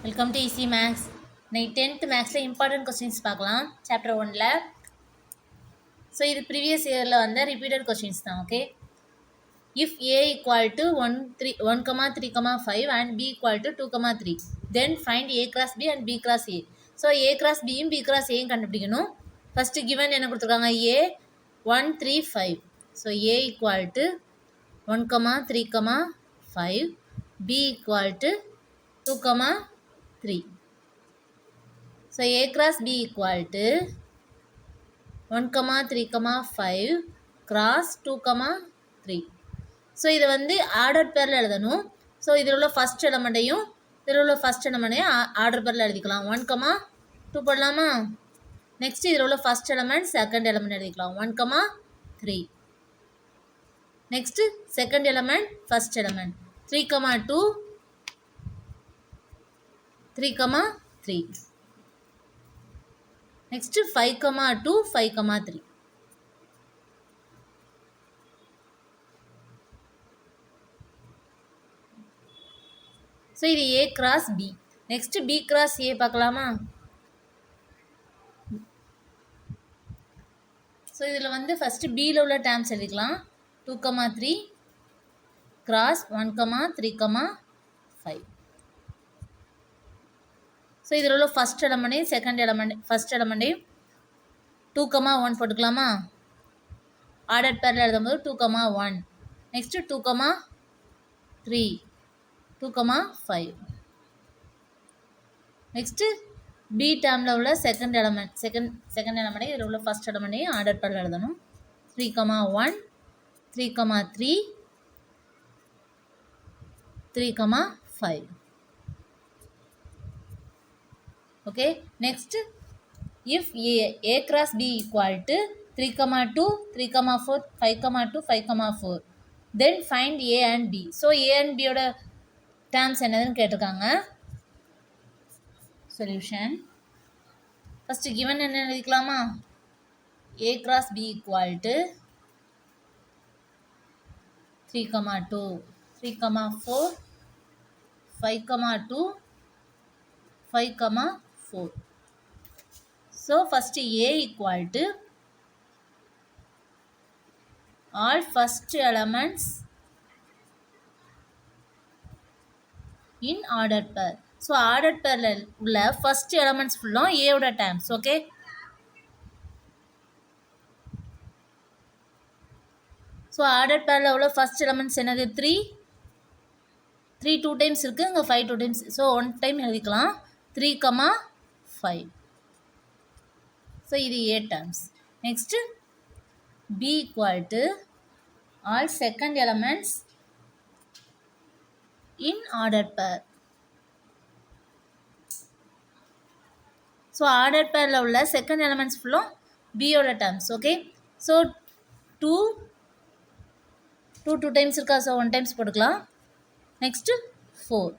Welcome to easy maths. இன்னைக்கு 10th மேக்ஸில் important questions பார்க்கலாம் சாப்டர் 1ல். ஸோ இது ப்ரீவியஸ் இயரில் வந்த ரிப்பீட்டட் கொஸ்டின்ஸ் தான். Okay, if A equal to 1,3,5 and B equal to 2,3, then find A cross B and B cross A. So A cross பியும் B cross ஏயும் கண்டுபிடிக்கணும். ஃபஸ்ட்டு கிவன் என்ன கொடுத்துருக்காங்க? A 1 3 5. So A equal to 1,3,5, B equal to 2,3. So A cross B equal to 1,3,5 cross 2,3. So இது வந்து order பேரில் எழுதணும். So இதில் உள்ள ஃபஸ்ட் எலமெண்ட்டையும் ஆர்டர் பேரில் எழுதிக்கலாம். 1,2 போடலாமா? நெக்ஸ்ட் இதில் உள்ள ஃபஸ்ட் எலமெண்ட் செகண்ட் எலமெண்ட் எழுதிக்கலாம். 1,3. Next second element first element 3,2 3,3. Next 5,2 5,3. So இது A cross B. Next B cross A பார்க்கலாமா? ஸோ இதில் வந்து ஃபஸ்ட்டு பியில் உள்ள டேர்ம்ஸ் எழுதிக்கலாம். 2,3 cross 1,3,5. ஸோ இதில் உள்ள ஃபஸ்ட் எலமெண்ட்டையும் ஃபஸ்ட் எலமெண்ட்டையும் 2,1 போட்டுக்கலாமா? ஆர்டர் பேரில் எழுதும்போது 2,1. நெக்ஸ்ட்டு 2,3 2,5. நெக்ஸ்ட்டு பி டேர்மில் உள்ள செகண்ட் எலமெண்ட்டை இதில் உள்ள ஃபஸ்ட் எலமெண்ட்டையும் ஆர்டர் பேரில் எழுதணும். 3,1 3,3 3,5. Okay, next if A cross B equal to 3,2 3,4 5,2 5,4, then find A and B. So A and B ஓட terms என்னதுன்னு கேட்டிருக்காங்க. சொல்யூஷன் ஃபர்ஸ்ட் given என்ன எழுதிக்கலாமா? A cross B equal to 3,2 3,4 5,2 5,4. So first A equal to all first elements in order pair. So order pair உள்ள first elements full A ஓட terms. Okay, so order pair உள்ள first elements என்னது? 3 2 times இருக்கு, இங்க 5 2 times. So 1 time எழுதிக்கலாம். 3,5. So இது A terms. Next B equal to all second elements in order pair. So order pair உள்ள second elements full B ஓட terms. Okay, so 2 times இருக்கா? So 1 times போட்டுக்கலாம். Next 4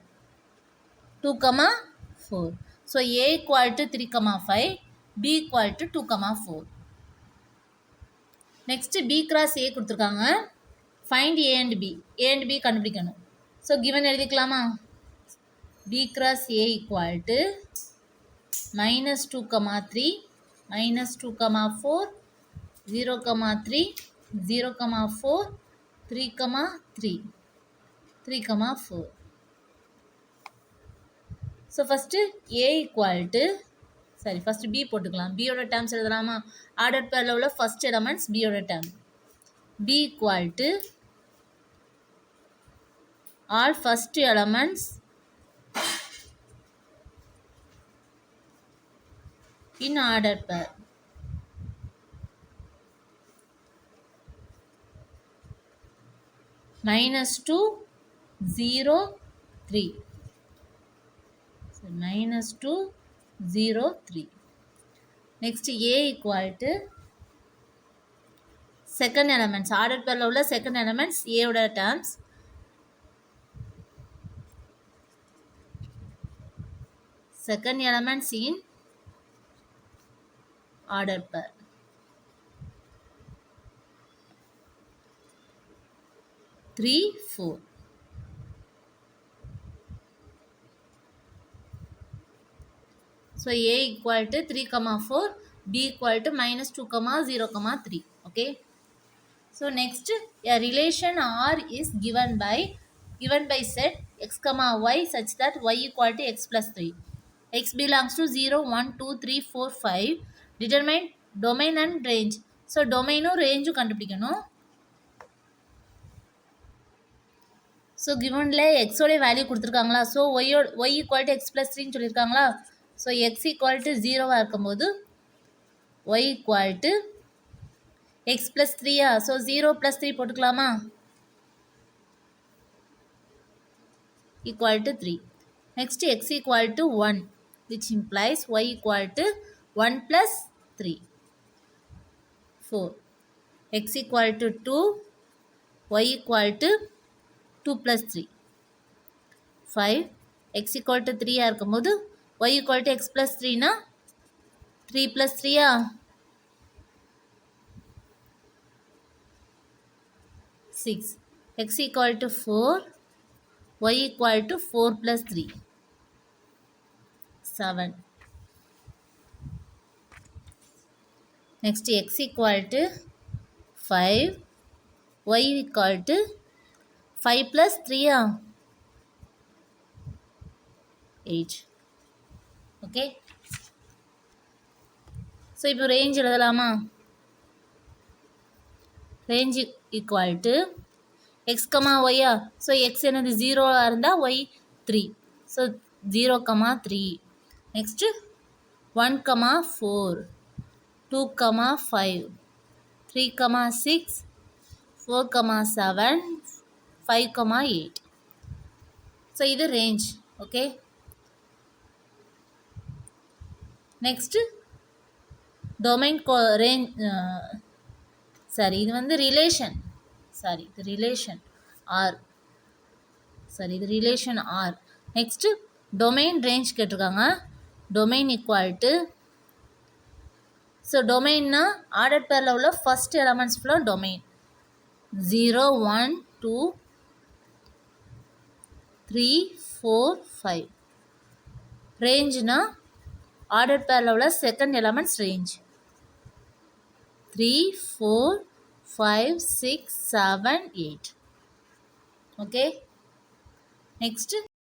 2,4. So A equal to 3,5, B equal to 2,4. Next B cross A கொடுத்துருக்காங்க. Find A and B. A and B கண்டுபிடிக்கணும். So given எழுதிக்கலாமா? B cross A equal to -2,3 -2,4 0,3 0,4 3,3 3,4. So first A equal to first B போட்டுக்கலாம். B ஓட terms எழுதலாமா? Order பேரில் உள்ள first elements B ஓட term. B equal to all first elements in order pair. -2 0 3. So -2 0 3. Next A equal to second elements. Order பேரில் உள்ள second elements A ஓட terms. Second elements in order pair. 3 4. So A equal to 3 comma 4, B equal to minus 2 comma 0 comma 3. Okay. So next, a relation R is given by set x comma y such that y equal to x plus 3. X belongs to 0, 1, 2, 3, 4, 5. Determine domain and range. So domain or range கண்டுபிடிக்கணும். So கிவனில் எக்ஸோடைய value கொடுத்துருக்காங்களா. So y equal to x plus த்ரீன்னு சொல்லியிருக்காங்களா. So x equal to 0வாக இருக்கும்போது y equal to x plus 3யா. So 0 + 3 போட்டுக்கலாமா. Equal to 3. Next x equal to 1 which implies y equal to 1 + 3. 4. X equal to 2, y equal to 2 + 3. 5. X equal to 3 இருக்கும்போது y equal to x plus 3 னா 3 + 3யா. 6. X equal to 4, y equal to 4 + 3. 7. Next x equal to 5, y equal to 5 + 3யா 8. Okay. So இப்போ range எழுதலாமா. Range equal to x comma ஒய்யா. So x என்னது 0வாக இருந்தால் y 3. So 0, 3. Next 1, 4, 2, 5, 3, 6, 4, 7, 5, 8. So இது range. Okay. Next domain range sorry இது வந்து ரிலேஷன். சாரி இது ரிலேஷன் ஆர். சாரி இது relation R. Next domain range கேட்டிருக்காங்க. டொமைன் ஈக்குவல் டு ஸோ டொமைன்னா ஆர்டர் பேரில் உள்ள ஃபஸ்ட் எலமெண்ட்ஸ் ஃபுல்லாக டொமைன் 0, 1, 2, 3, 4, 5. ரேஞ்சுனா ஆர்டர் பேரில் உள்ள second elements range 3, 4, 5, 6, 7, 8. Okay. Next